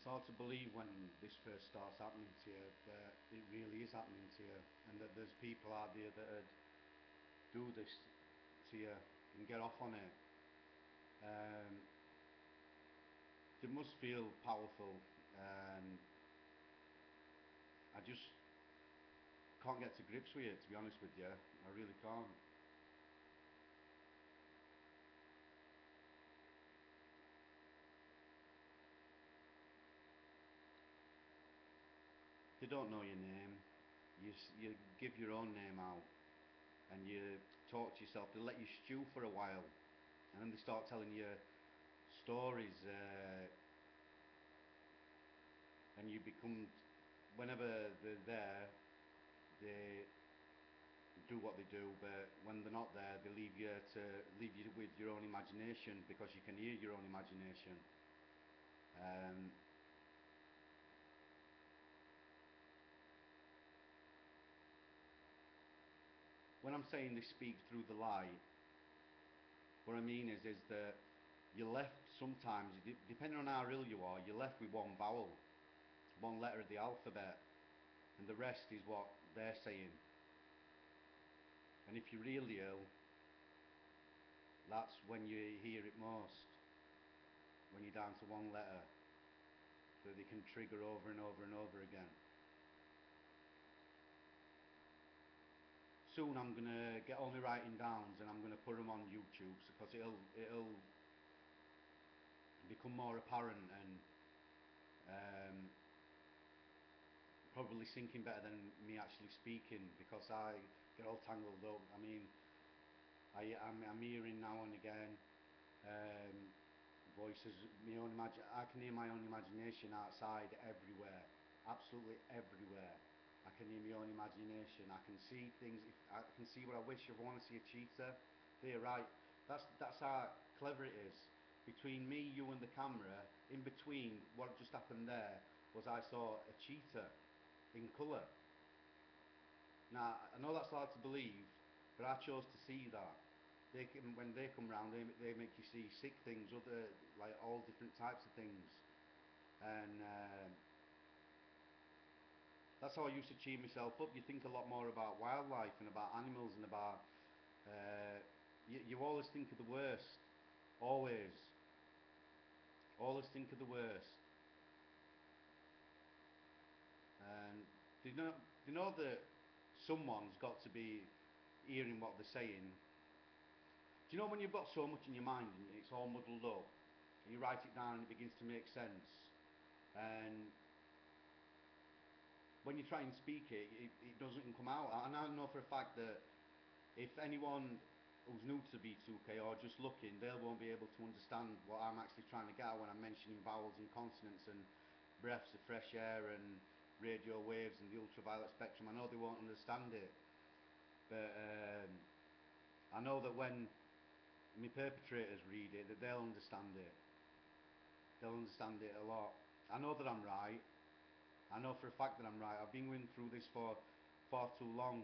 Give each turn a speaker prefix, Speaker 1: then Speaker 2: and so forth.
Speaker 1: it's hard to believe when this first starts happening to you that it really is happening to you, and that there's people out there that would do this to you and get off on it. It must feel powerful, and I just can't get to grips with it, to be honest with you. I really can't. They don't know your name. You give your own name out, and you talk to yourself. They let you stew for a while, and then they start telling you stories, and you become, whenever they're there, they do what they do, but when they're not there, they leave you with your own imagination, because you can hear your own imagination. When I'm saying they speak through the light, what I mean is that you're left sometimes, depending on how ill you are, you're left with one vowel, one letter of the alphabet, and the rest is what they're saying. And if you're really ill, that's when you hear it most, when you're down to one letter that they can trigger over and over and over again. Soon I'm going to get all my writing downs and I'm going to put them on YouTube, because it'll become more apparent, and probably sinking better than me actually speaking, because I get all tangled up. I mean, I'm hearing now and again voices, I can hear my own imagination outside everywhere, absolutely everywhere. I can hear my own imagination. I can see things. I can see what I wish. If I want to see a cheetah, there, right. That's how clever it is. Between me, you, and the camera, in between what just happened there was I saw a cheetah in colour. Now I know that's hard to believe, but I chose to see that. When they come round, they make you see sick things, other, like, all different types of things, and that's how I used to cheer myself up. You think a lot more about wildlife and about animals and about you always think of the worst, always think of the worst. And do you know that someone's got to be hearing what they're saying? Do you know when you've got so much in your mind and it's all muddled up, and you write it down and it begins to make sense, and when you try and speak it doesn't come out? And I know for a fact that if anyone who's new to v2k or just looking, they won't be able to understand what I'm actually trying to get at when I'm mentioning vowels and consonants and breaths of fresh air and radio waves and the ultraviolet spectrum. I know they won't understand it, but I know that when my perpetrators read it, that they'll understand it. They'll understand it a lot. I know that I'm right. I know for a fact that I'm right. I've been going through this for far too long.